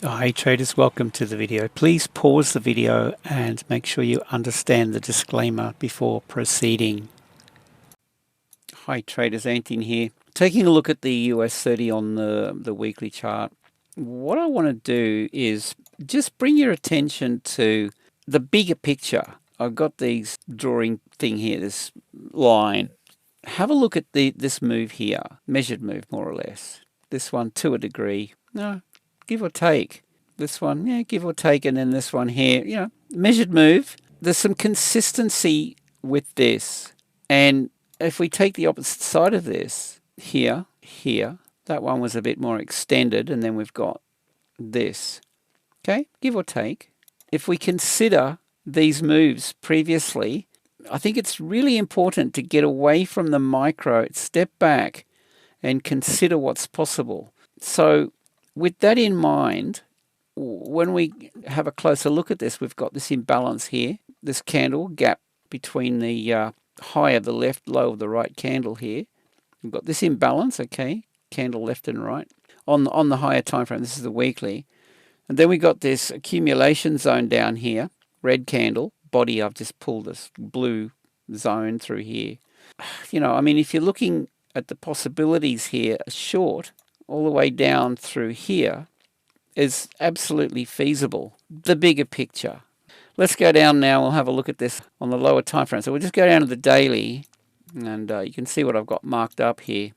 Hi traders, welcome to the video. Please pause the video and make sure you understand the disclaimer before proceeding. Hi traders, Anthony here. Taking a look at the US30 on the weekly chart. What I want to do is just bring your attention to the bigger picture. I've got these drawing thing here, this line. Have a look at this move here, measured move more or less. This one to a degree, no, give or take. This one, yeah, give or take, and then this one here, measured move. There's some consistency with this. And if we take the opposite side of this, here, that one was a bit more extended, and then we've got this. Okay, give or take. If we consider these moves previously, I think it's really important to get away from the micro, step back, and consider what's possible. So with that in mind, when we have a closer look at this, we've got this imbalance here, this candle gap between the high of the left, low of the right candle here. We've got this imbalance, okay, candle left and right on the higher time frame. This is the weekly. And then we got this accumulation zone down here, red candle, body. I've just pulled this blue zone through here. If you're looking at the possibilities here, a short all the way down through here is absolutely feasible. The bigger picture. Let's go down now. We'll have a look at this on the lower time frame. So we'll just go down to the daily, and you can see what I've got marked up here.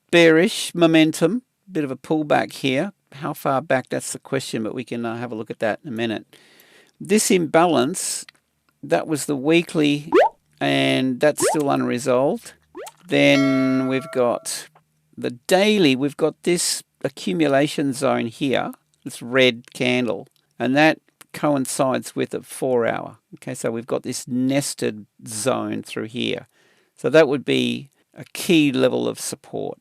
Bearish momentum, bit of a pullback here. How far back, that's the question, but we can have a look at that in a minute. This imbalance, that was the weekly, and that's still unresolved. Then we've got the daily. We've got this accumulation zone here, this red candle, and that coincides with a 4-hour. Okay, so we've got this nested zone through here. So that would be a key level of support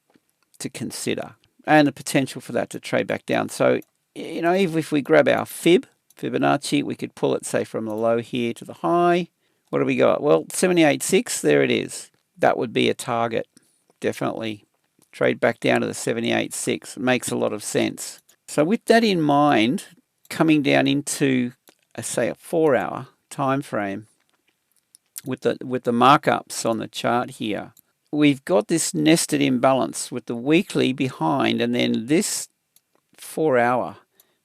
to consider, and the potential for that to trade back down. So, even if we grab our Fibonacci, we could pull it, say, from the low here to the high. What do we got? Well, 78.6, there it is. That would be a target, definitely. Trade back down to the 78.6 makes a lot of sense. So with that in mind, coming down into, say, a 4-hour time frame with the markups on the chart here, we've got this nested imbalance with the weekly behind, and then this 4-hour.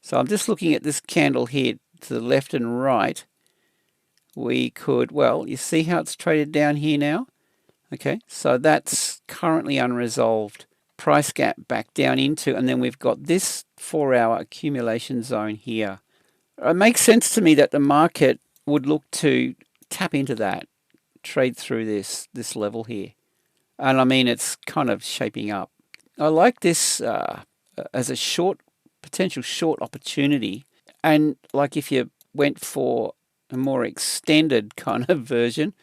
So I'm just looking at this candle here to the left and right. We could, well, you see how it's traded down here now? Okay, so that's currently unresolved. Price gap back down into, and then we've got this 4-hour accumulation zone here. It makes sense to me that the market would look to tap into that, trade through this level here. And it's kind of shaping up. I like this as a potential short opportunity. And like if you went for a more extended kind of version,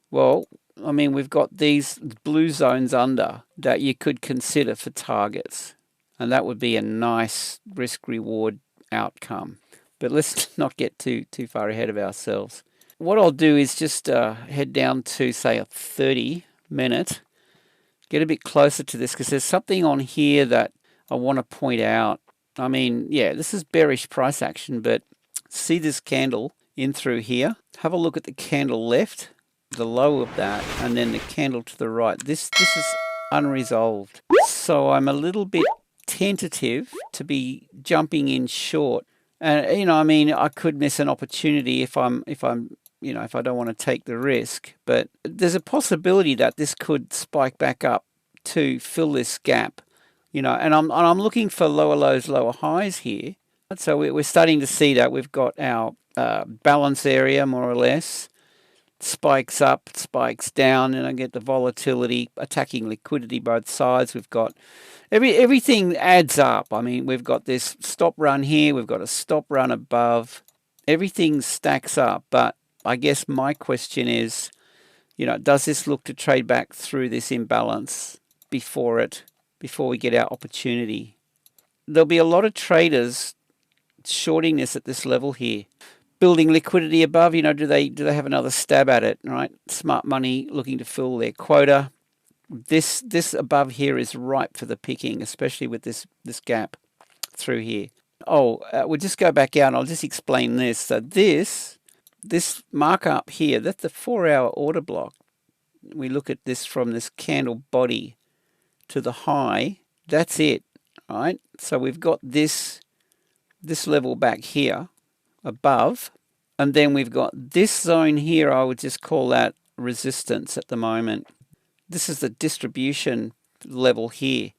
well, we've got these blue zones under that you could consider for targets. And that would be a nice risk-reward outcome. But let's not get too far ahead of ourselves. What I'll do is just head down to, say, a 30-minute. Get a bit closer to this because there's something on here that I want to point out. This is bearish price action, but see this candle in through here? Have a look at the candle left, the low of that, and then the candle to the right. This is unresolved. So I'm a little bit tentative to be jumping in short. And I could miss an opportunity if I don't want to take the risk. But there's a possibility that this could spike back up to fill this gap. And I'm looking for lower lows, lower highs here. So we're starting to see that we've got our balance area more or less. Spikes up, spikes down, and I get the volatility, attacking liquidity both sides. We've got everything adds up. We've got this stop run here, we've got a stop run above. Everything stacks up, but I guess my question is, does this look to trade back through this imbalance before we get our opportunity? There'll be a lot of traders shorting this at this level here. Building liquidity above, do they have another stab at it, right? Smart money looking to fill their quota. This above here is ripe for the picking, especially with this gap through here. we'll just go back out and I'll just explain this. So this markup here, that's the 4-hour order block. We look at this from this candle body to the high. That's it, right? So we've got this level back here above, and then we've got this zone here. I would just call that resistance at the moment. This is the distribution level here.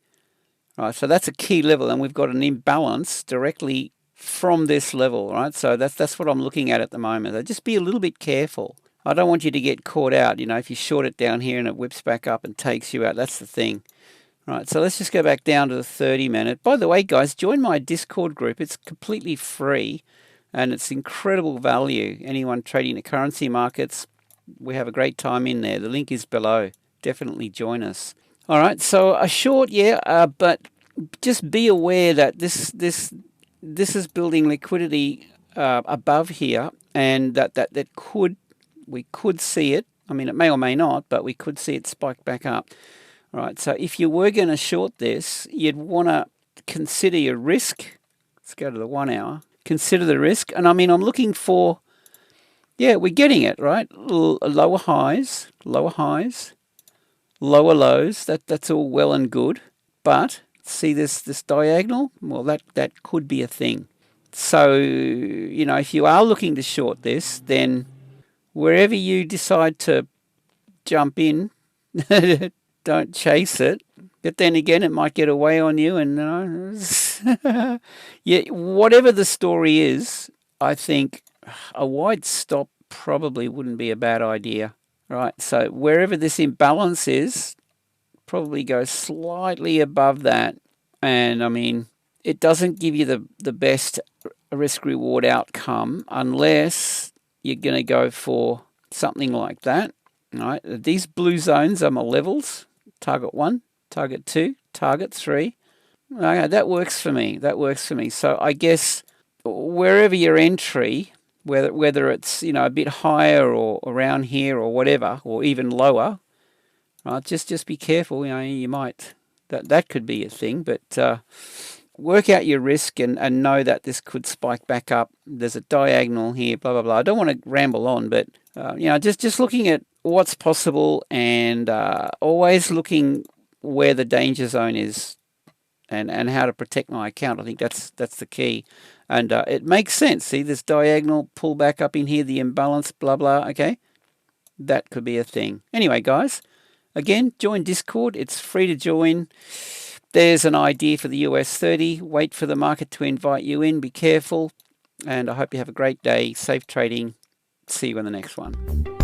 Right, so that's a key level, and we've got an imbalance directly from this level, right? So that's what I'm looking at the moment. So just be a little bit careful. I don't want you to get caught out. You know, if you short it down here and it whips back up and takes you out, that's the thing. Right, so let's just go back down to the 30-minute. By the way, guys, join my Discord group. It's completely free, and it's incredible value. Anyone trading the currency markets, we have a great time in there. The link is below. Definitely join us. All right, so a short, yeah, but just be aware that this is building liquidity above here, and that we could see it. I mean, it may or may not, but we could see it spike back up. All right, so if you were going to short this, you'd want to consider your risk. Let's go to the 1 hour. Consider the risk, and I mean, I'm looking for, yeah, we're getting it, right? Lower highs, lower lows. That's all well and good, but see this diagonal? Well, that could be a thing. So, you know, if you are looking to short this, then wherever you decide to jump in, don't chase it. But then again, it might get away on you, and yeah, whatever the story is, I think a wide stop probably wouldn't be a bad idea. Right, so wherever this imbalance is, probably go slightly above that. And I mean, it doesn't give you the best risk-reward outcome unless you're going to go for something like that. Right, these blue zones are my levels. Target 1, target 2, target 3. Okay, that works for me. So I guess wherever your entry, whether it's, you know, a bit higher or around here or whatever, or even lower, right? Just be careful. You know, you might that could be a thing, but work out your risk and know that this could spike back up. There's a diagonal here, blah blah blah. I don't want to ramble on, but you know, just looking at what's possible and always looking where the danger zone is and how to protect my account. I think that's the key. And it makes sense. See this diagonal pull back up in here, the imbalance, blah, blah. Okay, that could be a thing. Anyway, guys, again, join Discord. It's free to join. There's an idea for the US30. Wait for the market to invite you in. Be careful. And I hope you have a great day. Safe trading. See you in the next one.